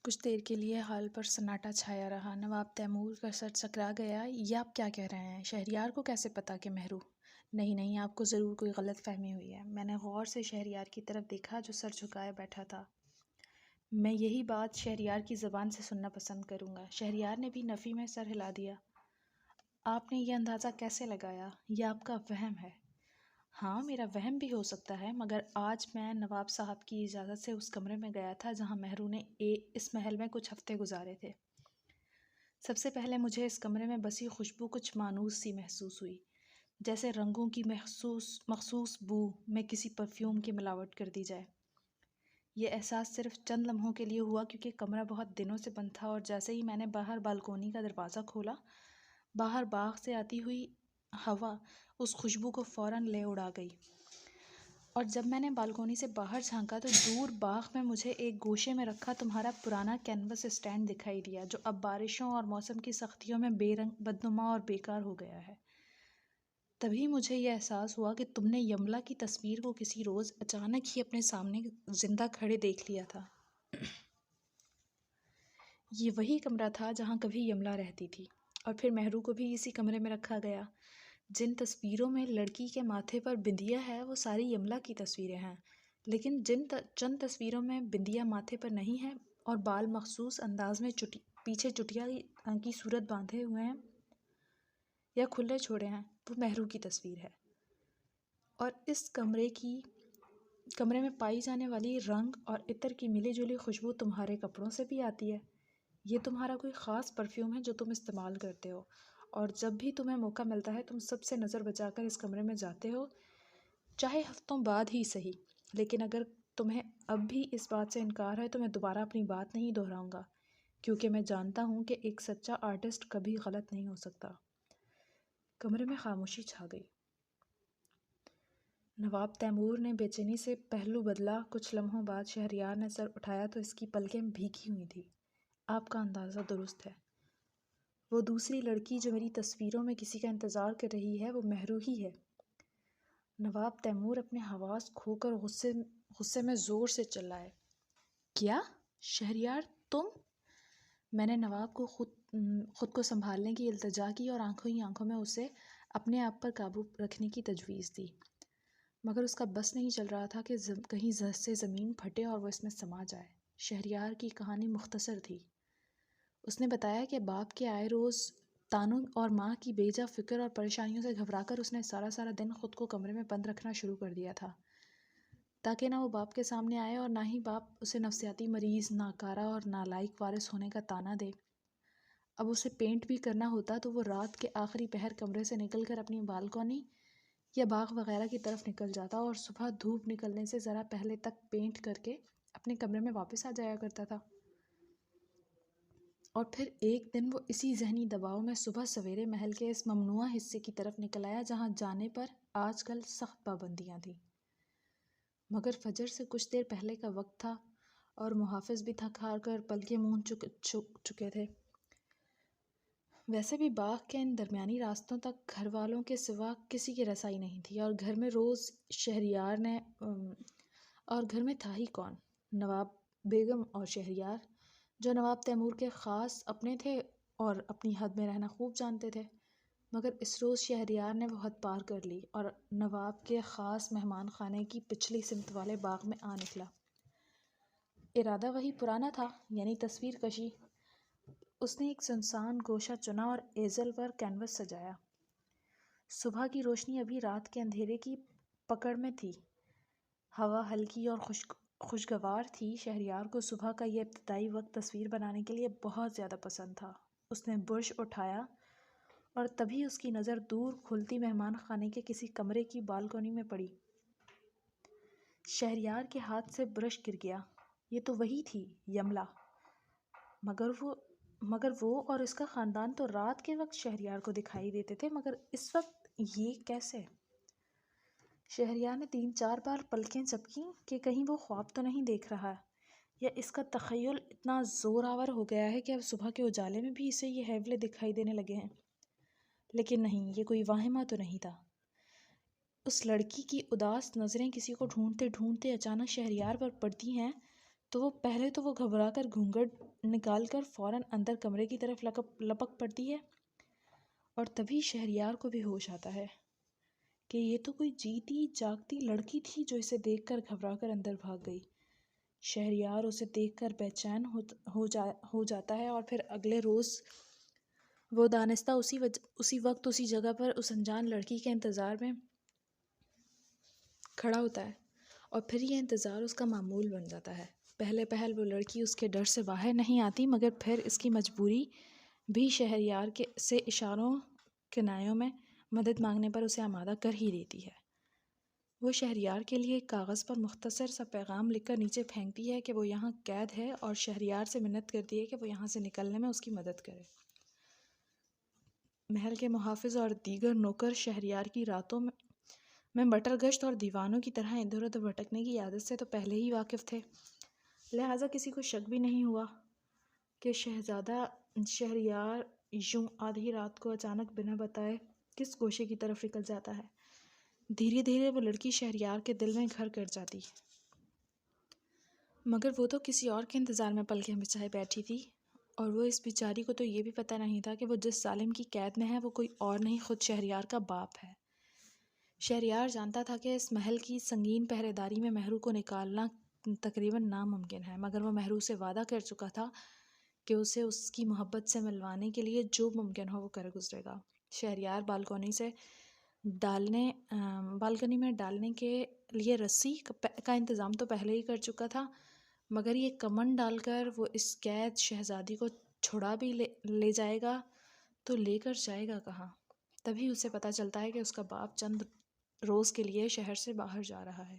کچھ دیر کے لیے ہال پر سناٹا چھایا رہا۔ نواب تیمور کا سر چکرا گیا۔ یہ آپ کیا کہہ رہے ہیں؟ شہریار کو کیسے پتا کہ مہرو؟ نہیں، آپ کو ضرور کوئی غلط فہمی ہوئی ہے۔ میں نے غور سے شہریار کی طرف دیکھا جو سر جھکائے بیٹھا تھا۔ میں یہی بات شہریار کی زبان سے سننا پسند کروں گا۔ شہریار نے بھی نفی میں سر ہلا دیا۔ آپ نے یہ اندازہ کیسے لگایا؟ یہ آپ کا وہم ہے۔ ہاں، میرا وہم بھی ہو سکتا ہے، مگر آج میں نواب صاحب کی اجازت سے اس کمرے میں گیا تھا جہاں مہرو نے اس محل میں کچھ ہفتے گزارے تھے۔ سب سے پہلے مجھے اس کمرے میں بسی خوشبو کچھ مانوس سی محسوس ہوئی، جیسے رنگوں کی مخصوص بو میں کسی پرفیوم کی ملاوٹ کر دی جائے۔ یہ احساس صرف چند لمحوں کے لیے ہوا کیونکہ کمرہ بہت دنوں سے بند تھا، اور جیسے ہی میں نے باہر بالکونی کا دروازہ کھولا، باہر باغ سے آتی ہوئی ہوا اس خوشبو کو فوراً لے اڑا گئی۔ اور جب میں نے بالکونی سے باہر جھانکا تو دور باغ میں مجھے ایک گوشے میں رکھا تمہارا پرانا کینوس اسٹینڈ دکھائی دیا، جو اب بارشوں اور موسم کی سختیوں میں بے رنگ، بدنما اور بیکار ہو گیا ہے۔ تبھی مجھے یہ احساس ہوا کہ تم نے یملا کی تصویر کو کسی روز اچانک ہی اپنے سامنے زندہ کھڑے دیکھ لیا تھا۔ یہ وہی کمرہ تھا جہاں کبھی یملا رہتی تھی، اور پھر مہرو کو بھی اسی کمرے میں رکھا گیا۔ جن تصویروں میں لڑکی کے ماتھے پر بندیا ہے وہ ساری یملا کی تصویریں ہیں، لیکن جن چند تصویروں میں بندیا ماتھے پر نہیں ہے اور بال مخصوص انداز میں پیچھے چٹیا کی صورت باندھے ہوئے ہیں یا کھلے چھوڑے ہیں، وہ مہرو کی تصویر ہے۔ اور اس کمرے میں پائی جانے والی رنگ اور عطر کی ملی جلی خوشبو تمہارے کپڑوں سے بھی آتی ہے۔ یہ تمہارا کوئی خاص پرفیوم ہے جو تم استعمال کرتے ہو، اور جب بھی تمہیں موقع ملتا ہے تم سب سے نظر بچا کر اس کمرے میں جاتے ہو، چاہے ہفتوں بعد ہی صحیح۔ لیکن اگر تمہیں اب بھی اس بات سے انکار ہے تو میں دوبارہ اپنی بات نہیں دہراؤں گا، کیونکہ میں جانتا ہوں کہ ایک سچا آرٹسٹ کبھی غلط نہیں ہو سکتا۔ کمرے میں خاموشی چھا گئی۔ نواب تیمور نے بے چینی سے پہلو بدلا۔ کچھ لمحوں بعد شہریار نے سر اٹھایا تو اس کی پلکیں بھیگی ہوئی تھیں۔ آپ کا اندازہ درست ہے۔ وہ دوسری لڑکی جو میری تصویروں میں کسی کا انتظار کر رہی ہے وہ مہرو ہی ہے۔ نواب تیمور اپنے حواس کھو کر غصے میں زور سے چلائے۔ کیا؟ شہریار تم؟ میں نے نواب کو خود کو سنبھالنے کی التجا کی اور آنکھوں ہی آنکھوں میں اسے اپنے آپ پر قابو رکھنے کی تجویز دی، مگر اس کا بس نہیں چل رہا تھا کہ کہیں سے زمین پھٹے اور وہ اس میں سما جائے۔ شہریار کی کہانی مختصر تھی۔ اس نے بتایا کہ باپ کے آئے روز تانوں اور ماں کی بے جا فکر اور پریشانیوں سے گھبرا کر اس نے سارا دن خود کو کمرے میں بند رکھنا شروع کر دیا تھا، تاکہ نہ وہ باپ کے سامنے آئے اور نہ ہی باپ اسے نفسیاتی مریض، ناکارہ اور نالائق وارث ہونے کا طعنہ دے۔ اب اسے پینٹ بھی کرنا ہوتا تو وہ رات کے آخری پہر کمرے سے نکل کر اپنی بالکونی یا باغ وغیرہ کی طرف نکل جاتا اور صبح دھوپ نکلنے سے ذرا پہلے تک پینٹ کر کے اپنے کمرے میں واپس آ جایا کرتا تھا۔ اور پھر ایک دن وہ اسی ذہنی دباؤ میں صبح سویرے محل کے اس ممنوعہ حصے کی طرف نکل آیا جہاں جانے پر آج کل سخت پابندیاں تھیں، مگر فجر سے کچھ دیر پہلے کا وقت تھا اور محافظ بھی تھک ہار کر پلکیں مونجھ چکے تھے۔ ویسے بھی باغ کے ان درمیانی راستوں تک گھر والوں کے سوا کسی کی رسائی نہیں تھی، اور گھر میں تھا ہی کون؟ نواب بیگم اور شہریار، جو نواب تیمور کے خاص اپنے تھے اور اپنی حد میں رہنا خوب جانتے تھے۔ مگر اس روز شہریار نے وہ حد پار کر لی اور نواب کے خاص مہمان خانے کی پچھلی سمت والے باغ میں آ نکلا۔ ارادہ وہی پرانا تھا، یعنی تصویر کشی۔ اس نے ایک سنسان گوشہ چنا اور ایزل پر کینوس سجایا۔ صبح کی روشنی ابھی رات کے اندھیرے کی پکڑ میں تھی۔ ہوا ہلکی اور خوشگوار تھی۔ شہریار کو صبح کا یہ ابتدائی وقت تصویر بنانے کے لیے بہت زیادہ پسند تھا۔ اس نے برش اٹھایا اور تبھی اس کی نظر دور کھلتی مہمان خانے کے کسی کمرے کی بالکونی میں پڑی۔ شہریار کے ہاتھ سے برش گر گیا۔ یہ تو وہی تھی، یملا۔ مگر وہ اور اس کا خاندان تو رات کے وقت شہریار کو دکھائی دیتے تھے، مگر اس وقت یہ کیسے؟ شہریار نے 3-4 بار پلکیں جھپکیں کہ کہیں وہ خواب تو نہیں دیکھ رہا، یا اس کا تخیل اتنا زور آور ہو گیا ہے کہ اب صبح کے اجالے میں بھی اسے یہ ہیولے دکھائی دینے لگے ہیں۔ لیکن نہیں، یہ کوئی واہمہ تو نہیں تھا۔ اس لڑکی کی اداس نظریں کسی کو ڈھونڈتے ڈھونڈتے اچانک شہریار پر پڑتی ہیں تو وہ گھبرا کر گھونگھٹ نکال کر فوراً اندر کمرے کی طرف لپک پڑتی ہے، اور تبھی شہریار کو بھی ہوش آتا ہے کہ یہ تو کوئی جیتی جاگتی لڑکی تھی جو اسے دیکھ کر گھبرا کر اندر بھاگ گئی۔ شہریار اسے دیکھ کر بے چین ہو جاتا ہے، اور پھر اگلے روز وہ دانستہ اسی وقت اسی جگہ پر اس انجان لڑکی کے انتظار میں کھڑا ہوتا ہے، اور پھر یہ انتظار اس کا معمول بن جاتا ہے۔ پہلے پہل وہ لڑکی اس کے ڈر سے باہر نہیں آتی، مگر پھر اس کی مجبوری بھی شہریار سے اشاروں کنایوں میں مدد مانگنے پر اسے آمادہ کر ہی دیتی ہے۔ وہ شہریار کے لیے ایک کاغذ پر مختصر سا پیغام لکھ کر نیچے پھینکتی ہے کہ وہ یہاں قید ہے، اور شہریار سے منت کرتی ہے کہ وہ یہاں سے نکلنے میں اس کی مدد کرے۔ محل کے محافظ اور دیگر نوکر شہریار کی راتوں میں بٹر گشت اور دیوانوں کی طرح ادھر ادھر بھٹکنے کی عادت سے تو پہلے ہی واقف تھے، لہٰذا کسی کو شک بھی نہیں ہوا کہ شہزادہ شہریار یوں آدھی رات کو اچانک بنا بتائے کس گوشے کی طرف نکل جاتا ہے۔ دھیرے دھیرے وہ لڑکی شہریار کے دل میں گھر کر جاتی، مگر وہ تو کسی اور کے انتظار میں پلکیں بچھائے بیٹھی تھی، اور وہ اس بیچاری کو تو یہ بھی پتہ نہیں تھا کہ وہ جس ظالم کی قید میں ہے وہ کوئی اور نہیں، خود شہریار کا باپ ہے۔ شہریار جانتا تھا کہ اس محل کی سنگین پہرے داری میں مہرو کو نکالنا تقریباً ناممکن ہے، مگر وہ مہرو سے وعدہ کر چکا تھا کہ اسے اس کی محبت سے ملوانے کے لیے جو ممکن ہو وہ کر گزرے گا۔ شہریار بالکنی میں ڈالنے کے لیے رسی کا انتظام تو پہلے ہی کر چکا تھا، مگر یہ کمند ڈال کر وہ اس قید شہزادی کو چھڑا بھی لے جائے گا تو لے کر جائے گا کہاں؟ تبھی اسے پتہ چلتا ہے کہ اس کا باپ چند روز کے لیے شہر سے باہر جا رہا ہے۔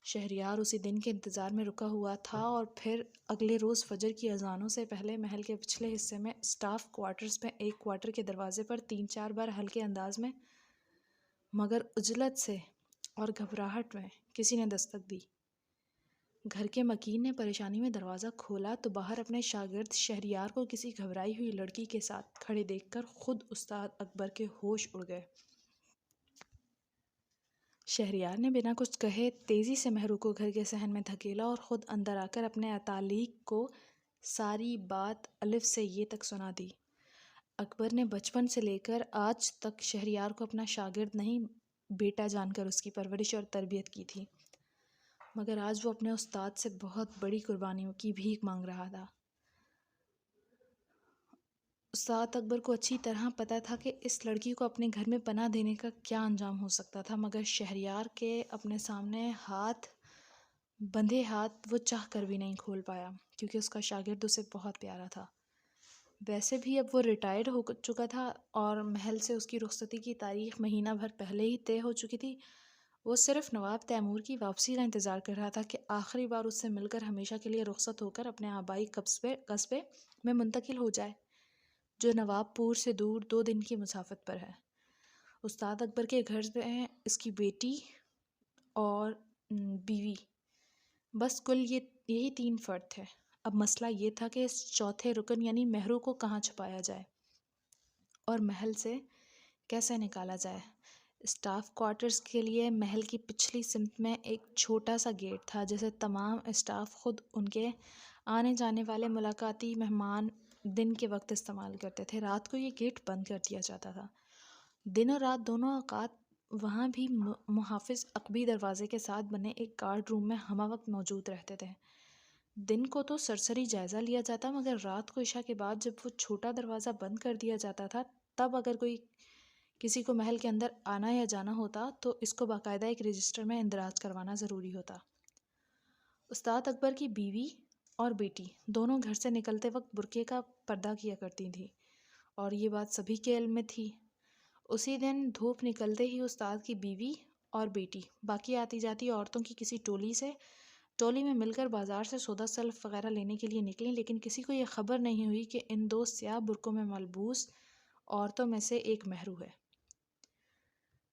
شہریار اسی دن کے انتظار میں رکا ہوا تھا، اور پھر اگلے روز فجر کی اذانوں سے پہلے محل کے پچھلے حصے میں اسٹاف کوارٹرز میں ایک کوارٹر کے دروازے پر 3-4 بار ہلکے انداز میں مگر عجلت سے اور گھبراہٹ میں کسی نے دستک دی۔ گھر کے مکین نے پریشانی میں دروازہ کھولا تو باہر اپنے شاگرد شہریار کو کسی گھبرائی ہوئی لڑکی کے ساتھ کھڑے دیکھ کر خود استاد اکبر کے ہوش اڑ گئے۔ شہریار نے بنا کچھ کہے تیزی سے مہرو کو گھر کے صحن میں دھکیلا، اور خود اندر آ کر اپنے اتالیق کو ساری بات الف سے یہ تک سنا دی۔ اکبر نے بچپن سے لے کر آج تک شہریار کو اپنا شاگرد نہیں بیٹا جان کر اس کی پرورش اور تربیت کی تھی، مگر آج وہ اپنے استاد سے بہت بڑی قربانیوں کی بھیک مانگ رہا تھا۔ استاد اکبر کو اچھی طرح پتہ تھا کہ اس لڑکی کو اپنے گھر میں پناہ دینے کا کیا انجام ہو سکتا تھا، مگر شہریار کے اپنے سامنے بندھے ہاتھ وہ چاہ کر بھی نہیں کھول پایا، کیونکہ اس کا شاگرد اسے بہت پیارا تھا۔ ویسے بھی اب وہ ریٹائرڈ ہو چکا تھا، اور محل سے اس کی رخصتی کی تاریخ مہینہ بھر پہلے ہی طے ہو چکی تھی۔ وہ صرف نواب تیمور کی واپسی کا انتظار کر رہا تھا کہ آخری بار اس سے مل کر ہمیشہ کے لیے رخصت ہو کر اپنے آبائی قصبے میں منتقل ہو جائے، جو نواب پور سے دور 2 دن کی مسافت پر ہے۔ استاد اکبر کے گھر میں اس کی بیٹی اور بیوی، بس کل یہی 3 فرد تھے۔ اب مسئلہ یہ تھا کہ اس چوتھے رکن یعنی مہرو کو کہاں چھپایا جائے اور محل سے کیسے نکالا جائے۔ اسٹاف کوارٹرز کے لیے محل کی پچھلی سمت میں ایک چھوٹا سا گیٹ تھا، جسے تمام اسٹاف خود ان کے آنے جانے والے ملاقاتی مہمان دن کے وقت استعمال کرتے تھے۔ رات کو یہ گیٹ بند کر دیا جاتا تھا۔ دن اور رات دونوں اوقات وہاں بھی محافظ عقبی دروازے کے ساتھ بنے ایک گارڈ روم میں ہمہ وقت موجود رہتے تھے۔ دن کو تو سرسری جائزہ لیا جاتا، مگر رات کو عشاء کے بعد جب وہ چھوٹا دروازہ بند کر دیا جاتا تھا، تب اگر کسی کو محل کے اندر آنا یا جانا ہوتا تو اس کو باقاعدہ ایک رجسٹر میں اندراج کروانا ضروری ہوتا۔ استاد اکبر کی بیوی اور بیٹی دونوں گھر سے نکلتے وقت برقعے کا پردہ کیا کرتی تھیں، اور یہ بات سبھی کے علم میں تھی۔ اسی دن دھوپ نکلتے ہی استاد کی بیوی اور بیٹی باقی آتی جاتی عورتوں کی کسی ٹولی میں مل کر بازار سے سودا سلف وغیرہ لینے کے لیے نکلیں، لیکن کسی کو یہ خبر نہیں ہوئی کہ ان 2 سیاہ برقعوں میں ملبوس عورتوں میں سے ایک مہرو ہے،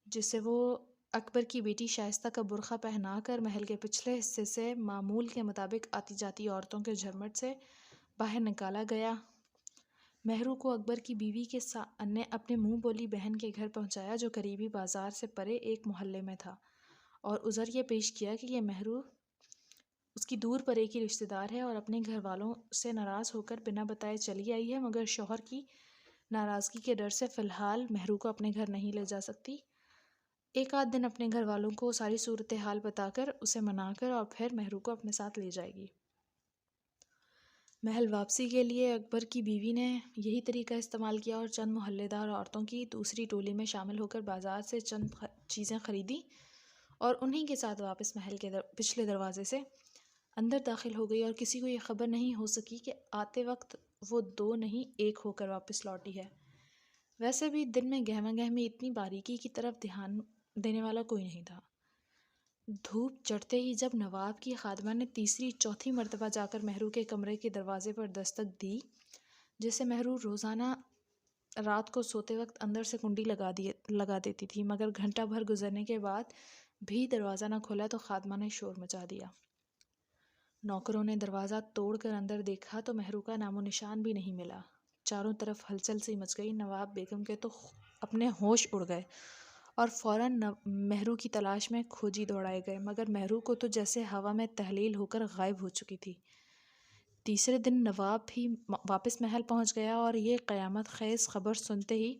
جسے وہ اکبر کی بیٹی شائستہ کا برقع پہنا کر محل کے پچھلے حصے سے معمول کے مطابق آتی جاتی عورتوں کے جھرمٹ سے باہر نکالا گیا۔ مہرو کو اکبر کی بیوی نے اپنے منہ بولی بہن کے گھر پہنچایا، جو قریبی بازار سے پرے ایک محلے میں تھا، اور عذر یہ پیش کیا کہ یہ مہرو اس کی دور پر ایک ہی رشتہ دار ہے اور اپنے گھر والوں سے ناراض ہو کر بنا بتائے چلی آئی ہے، مگر شوہر کی ناراضگی کے ڈر سے فی الحال مہرو کو اپنے گھر نہیں لے جا سکتی۔ ایک آدھ دن اپنے گھر والوں کو ساری صورتحال بتا کر اسے منا کر اور پھر مہرو کو اپنے ساتھ لے جائے گی۔ محل واپسی کے لیے اکبر کی بیوی نے یہی طریقہ استعمال کیا اور چند محلے دار عورتوں کی دوسری ٹولی میں شامل ہو کر بازار سے چند چیزیں خریدی اور انہی کے ساتھ واپس محل کے پچھلے دروازے سے اندر داخل ہو گئی، اور کسی کو یہ خبر نہیں ہو سکی کہ آتے وقت وہ دو نہیں ایک ہو کر واپس لوٹی ہے۔ ویسے بھی دن میں گہما گہمی اتنی باریکی کی طرف دھیان دینے والا کوئی نہیں تھا۔ دھوپ چڑھتے ہی جب نواب کی خادمہ نے تیسری چوتھی مرتبہ جا کر مہرو کے کمرے کے دروازے پر دستک دی، جسے مہرو روزانہ رات کو سوتے وقت اندر سے کنڈی لگا دیتی تھی، مگر گھنٹہ بھر گزرنے کے بعد بھی دروازہ نہ کھولا تو خادمہ نے شور مچا دیا۔ نوکروں نے دروازہ توڑ کر اندر دیکھا تو مہرو کا نام و نشان بھی نہیں ملا۔ چاروں طرف ہلچل سی مچ گئی۔ نواب بیگم کے تو اپنے ہوش اڑ گئے اور فوراً مہرو کی تلاش میں کھوجی دوڑائے گئے، مگر مہرو کو تو جیسے ہوا میں تحلیل ہو کر غائب ہو چکی تھی۔ تیسرے دن نواب بھی واپس محل پہنچ گیا اور یہ قیامت خیز خبر سنتے ہی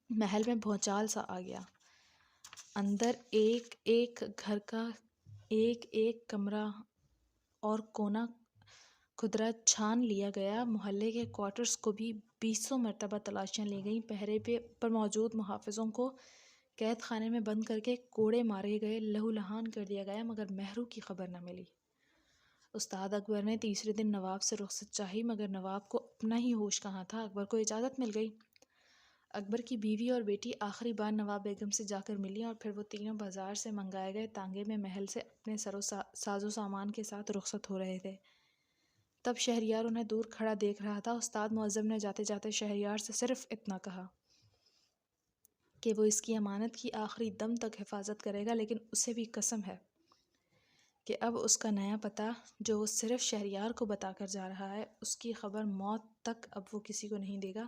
محل میں بھونچال سا آ گیا۔ اندر ایک ایک گھر کا ایک ایک کمرہ اور کونا خدرہ چھان لیا گیا۔ محلے کے کوارٹرز کو بھی 20 مرتبہ تلاشیاں لی گئیں۔ پہرے پر موجود محافظوں کو قید خانے میں بند کر کے کوڑے مارے گئے، لہو لہان کر دیا گیا، مگر مہرو کی خبر نہ ملی۔ استاد اکبر نے تیسرے دن نواب سے رخصت چاہی، مگر نواب کو اپنا ہی ہوش کہاں تھا۔ اکبر کو اجازت مل گئی۔ اکبر کی بیوی اور بیٹی آخری بار نواب بیگم سے جا کر ملی اور پھر وہ تینوں بازار سے منگائے گئے تانگے میں محل سے اپنے ساز و سامان کے ساتھ رخصت ہو رہے تھے۔ تب شہریار انہیں دور کھڑا دیکھ رہا تھا۔ استاد معظم نے جاتے جاتے شہریار سے صرف اتنا کہا کہ وہ اس کی امانت کی آخری دم تک حفاظت کرے گا، لیکن اسے بھی قسم ہے کہ اب اس کا نیا پتہ جو وہ صرف شہریار کو بتا کر جا رہا ہے، اس کی خبر موت تک اب وہ کسی کو نہیں دے گا،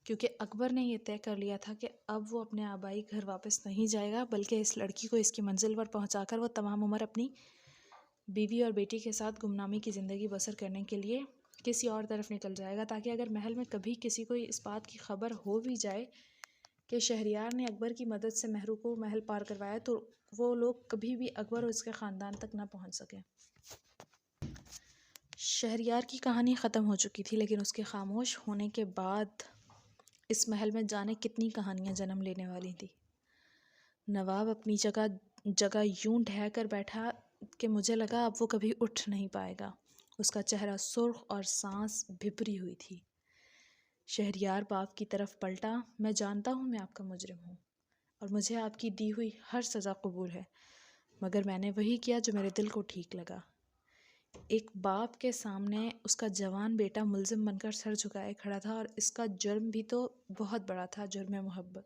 کیونکہ اکبر نے یہ طے کر لیا تھا کہ اب وہ اپنے آبائی گھر واپس نہیں جائے گا، بلکہ اس لڑکی کو اس کی منزل پر پہنچا کر وہ تمام عمر اپنی بیوی اور بیٹی کے ساتھ گمنامی کی زندگی بسر کرنے کے لیے کسی اور طرف نکل جائے گا، تاکہ اگر محل میں کبھی کسی کو اس بات کی خبر ہو بھی جائے کہ شہریار نے اکبر کی مدد سے مہرو کو محل پار کروایا، تو وہ لوگ کبھی بھی اکبر اور اس کے خاندان تک نہ پہنچ سکیں۔ شہریار کی کہانی ختم ہو چکی تھی، لیکن اس کے خاموش ہونے کے بعد اس محل میں جانے کتنی کہانیاں جنم لینے والی تھی۔ نواب اپنی جگہ یوں ڈھہ کر بیٹھا کہ مجھے لگا اب وہ کبھی اٹھ نہیں پائے گا۔ اس کا چہرہ سرخ اور سانس بھپری ہوئی تھی۔ شہریار باپ کی طرف پلٹا۔ میں جانتا ہوں میں آپ کا مجرم ہوں اور مجھے آپ کی دی ہوئی ہر سزا قبول ہے، مگر میں نے وہی کیا جو میرے دل کو ٹھیک لگا۔ ایک باپ کے سامنے اس کا جوان بیٹا ملزم بن کر سر جھکائے کھڑا تھا، اور اس کا جرم بھی تو بہت بڑا تھا، جرم محبت۔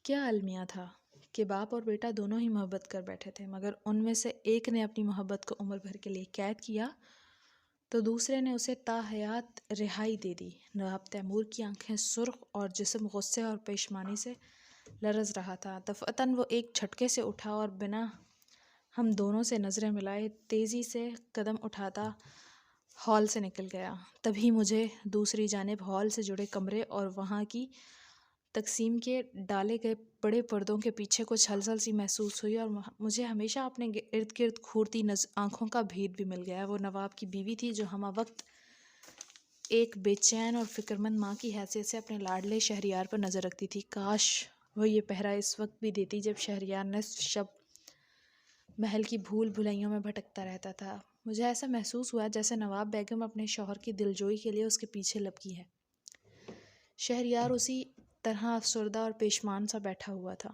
کیا المیہ تھا کہ باپ اور بیٹا دونوں ہی محبت کر بیٹھے تھے، مگر ان میں سے ایک نے اپنی محبت کو عمر بھر کے لیے قید کیا تو دوسرے نے اسے تا حیات رہائی دے دی۔ نواب تیمور کی آنکھیں سرخ اور جسم غصے اور پشیمانی سے لرز رہا تھا۔ دفعتاً وہ ایک جھٹکے سے اٹھا اور بنا ہم دونوں سے نظریں ملائے تیزی سے قدم اٹھاتا ہال سے نکل گیا۔ تبھی مجھے دوسری جانب ہال سے جڑے کمرے اور وہاں کی تقسیم کے ڈالے گئے بڑے پردوں کے پیچھے کچھ ہلچل سی محسوس ہوئی، اور مجھے ہمیشہ اپنے ارد گرد گھورتی آنکھوں کا بھید بھی مل گیا۔ وہ نواب کی بیوی تھی جو ہمہ وقت ایک بے چین اور فکرمند ماں کی حیثیت سے اپنے لاڈلے شہریار پر نظر رکھتی تھی۔ کاش وہ یہ پہرا اس وقت بھی دیتی جب شہریار نصف شب محل کی بھول بھلائیوں میں بھٹکتا رہتا تھا۔ مجھے ایسا محسوس ہوا جیسے نواب بیگم اپنے شوہر کی دلجوئی کے لیے اس کے پیچھے لپکی ہے۔ شہریار اسی طرح افسردہ اور پشیمان سا بیٹھا ہوا تھا۔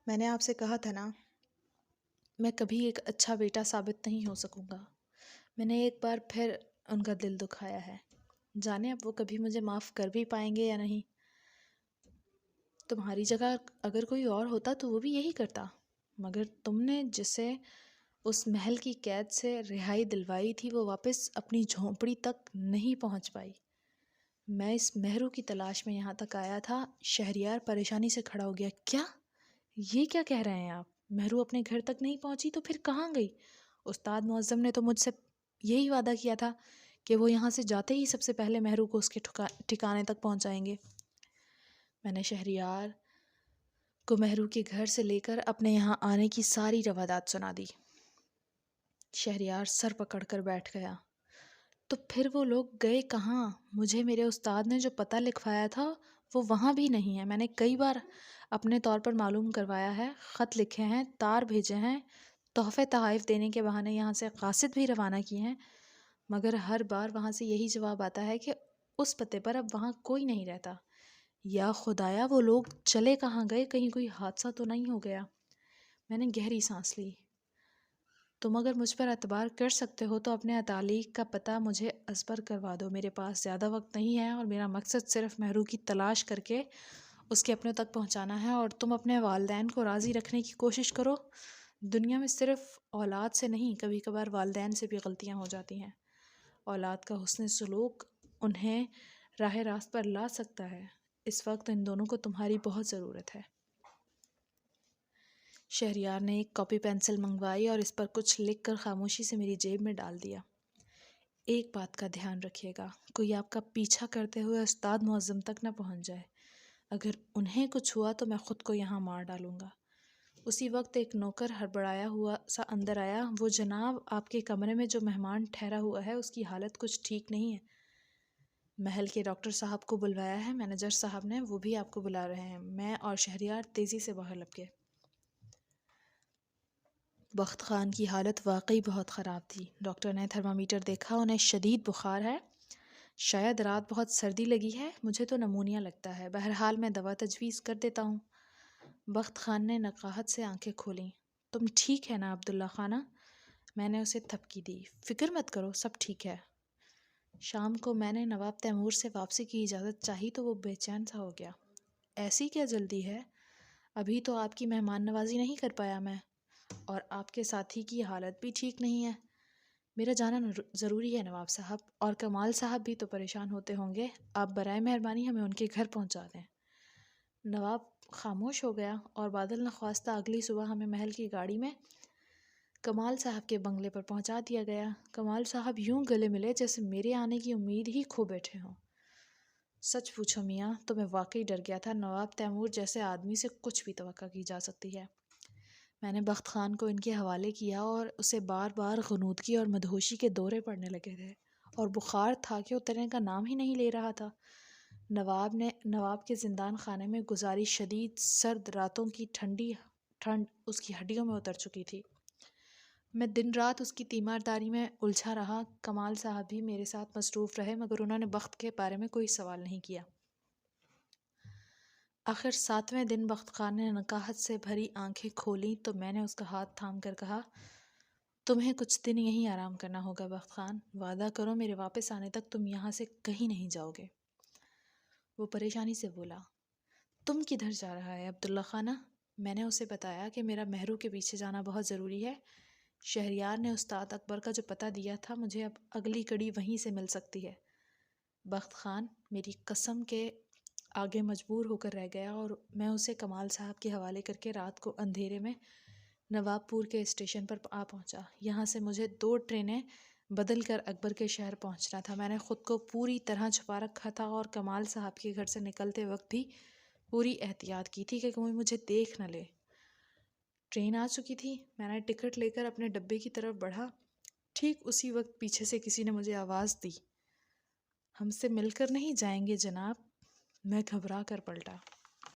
میں نے آپ سے کہا تھا نا، میں کبھی ایک اچھا بیٹا ثابت نہیں ہو سکوں گا۔ میں نے ایک بار پھر ان کا دل دکھایا ہے، جانے اب وہ کبھی مجھے معاف کر بھی پائیں گے یا نہیں۔ تمہاری جگہ اگر کوئی اور ہوتا تو وہ بھی یہی کرتا، مگر تم نے جسے اس محل کی قید سے رہائی دلوائی تھی وہ واپس اپنی جھونپڑی تک نہیں پہنچ پائی۔ میں اس مہرو کی تلاش میں یہاں تک آیا تھا۔ شہریار پریشانی سے کھڑا ہو گیا۔ کیا؟ یہ کیا کہہ رہے ہیں آپ؟ مہرو اپنے گھر تک نہیں پہنچی تو پھر کہاں گئی؟ استاد معظم نے تو مجھ سے یہی وعدہ کیا تھا کہ وہ یہاں سے جاتے ہی سب سے پہلے مہرو کو اس کے ٹھکانے تک پہنچائیں گے۔ میں نے شہریار کو مہرو کے گھر سے لے کر اپنے یہاں آنے کی ساری روادات سنا دی۔ شہریار سر پکڑ کر بیٹھ گیا۔ تو پھر وہ لوگ گئے کہاں؟ مجھے میرے استاد نے جو پتہ لکھوایا تھا وہ وہاں بھی نہیں ہے۔ میں نے کئی بار اپنے طور پر معلوم کروایا ہے، خط لکھے ہیں، تار بھیجے ہیں، تحفے تحائف دینے کے بہانے یہاں سے قاصد بھی روانہ کیے ہیں، مگر ہر بار وہاں سے یہی جواب آتا ہے کہ اس پتے پر اب وہاں کوئی نہیں رہتا۔ یا خدایا، وہ لوگ چلے کہاں گئے؟ کہیں کوئی حادثہ تو نہیں ہو گیا؟ میں نے گہری سانس لی۔ تم اگر مجھ پر اعتبار کر سکتے ہو تو اپنے تعلیق کا پتہ مجھے ازبر کروا دو۔ میرے پاس زیادہ وقت نہیں ہے اور میرا مقصد صرف مہرو کی تلاش کر کے اس کے اپنے تک پہنچانا ہے، اور تم اپنے والدین کو راضی رکھنے کی کوشش کرو۔ دنیا میں صرف اولاد سے نہیں، کبھی کبھار والدین سے بھی غلطیاں ہو جاتی ہیں۔ اولاد کا حسن سلوک انہیں راہ راست پر لا سکتا ہے۔ اس وقت ان دونوں کو تمہاری بہت ضرورت ہے۔ شہریار نے ایک کاپی پینسل منگوائی اور اس پر کچھ لکھ کر خاموشی سے میری جیب میں ڈال دیا۔ ایک بات کا دھیان رکھیے گا، کوئی آپ کا پیچھا کرتے ہوئے استاد معظم تک نہ پہنچ جائے۔ اگر انہیں کچھ ہوا تو میں خود کو یہاں مار ڈالوں گا۔ اسی وقت ایک نوکر ہڑبڑایا ہوا سا اندر آیا۔ وہ جناب، آپ کے کمرے میں جو مہمان ٹھہرا ہوا ہے اس کی حالت کچھ ٹھیک نہیں ہے۔ محل کے ڈاکٹر صاحب کو بلوایا ہے مینیجر صاحب نے، وہ بھی آپ کو بلا رہے ہیں۔ میں اور شہریار تیزی سے باہر لپکے۔ بخت خان کی حالت واقعی بہت خراب تھی۔ ڈاکٹر نے تھرمامیٹر دیکھا، انہیں شدید بخار ہے، شاید رات بہت سردی لگی ہے، مجھے تو نمونیا لگتا ہے، بہرحال میں دوا تجویز کر دیتا ہوں۔ بخت خان نے نقاہت سے آنکھیں کھولیں۔ تم ٹھیک ہے نا عبداللہ خانہ؟ میں نے اسے تھپکی دی۔ فکر مت کرو، سب ٹھیک ہے۔ شام کو میں نے نواب تیمور سے واپسی کی اجازت چاہی تو وہ بے چین سا ہو گیا۔ ایسی کیا جلدی ہے؟ ابھی تو آپ کی مہمان نوازی نہیں کر پایا میں، اور آپ کے ساتھی کی حالت بھی ٹھیک نہیں ہے۔ میرا جانا ضروری ہے نواب صاحب، اور کمال صاحب بھی تو پریشان ہوتے ہوں گے، آپ برائے مہربانی ہمیں ان کے گھر پہنچا دیں۔ نواب خاموش ہو گیا، اور بادل نخواستہ اگلی صبح ہمیں محل کی گاڑی میں کمال صاحب کے بنگلے پر پہنچا دیا گیا۔ کمال صاحب یوں گلے ملے جیسے میرے آنے کی امید ہی کھو بیٹھے ہوں۔ سچ پوچھو میاں تو میں واقعی ڈر گیا تھا، نواب تیمور جیسے آدمی سے کچھ بھی توقع کی جا سکتی ہے۔ میں نے بخت خان کو ان کے حوالے کیا، اور اسے بار بار غنودگی اور مدہوشی کے دورے پڑنے لگے تھے، اور بخار تھا کہ اترنے کا نام ہی نہیں لے رہا تھا۔ نواب کے زندان خانے میں گزاری شدید سرد راتوں کی ٹھنڈ اس کی ہڈیوں میں اتر چکی تھی۔ میں دن رات اس کی تیمارداری میں الجھا رہا۔ کمال صاحب بھی میرے ساتھ مصروف رہے، مگر انہوں نے بخت کے بارے میں کوئی سوال نہیں کیا۔ آخر 7ویں دن بخت خان نے نقاہت سے بھری آنکھیں کھولیں تو میں نے اس کا ہاتھ تھام کر کہا، تمہیں کچھ دن یہیں آرام کرنا ہوگا بخت خان، وعدہ کرو میرے واپس آنے تک تم یہاں سے کہیں نہیں جاؤ گے۔ وہ پریشانی سے بولا، تم کدھر جا رہا ہے عبداللہ خانہ؟ میں نے اسے بتایا کہ میرا مہرو کے پیچھے جانا بہت ضروری ہے۔ شہریار نے استاد اکبر کا جو پتہ دیا تھا، مجھے اب اگلی کڑی وہیں سے مل سکتی ہے۔ بخت خان میری قسم کے آگے مجبور ہو کر رہ گیا، اور میں اسے کمال صاحب کے حوالے کر کے رات کو اندھیرے میں نواب پور کے اسٹیشن پر پہنچا۔ یہاں سے مجھے 2 ٹرینیں بدل کر اکبر کے شہر پہنچنا تھا۔ میں نے خود کو پوری طرح چھپا رکھا تھا، اور کمال صاحب کے گھر سے نکلتے وقت بھی پوری احتیاط کی تھی کہ کوئی مجھے دیکھ نہ لے۔ ٹرین آ چکی تھی، میں نے ٹکٹ لے کر اپنے ڈبے کی طرف بڑھا۔ ٹھیک اسی وقت پیچھے سے کسی نے مجھے آواز دی، ہم سے مل کر نہیں جائیں گے جناب؟ میں گھبرا کر پلٹا۔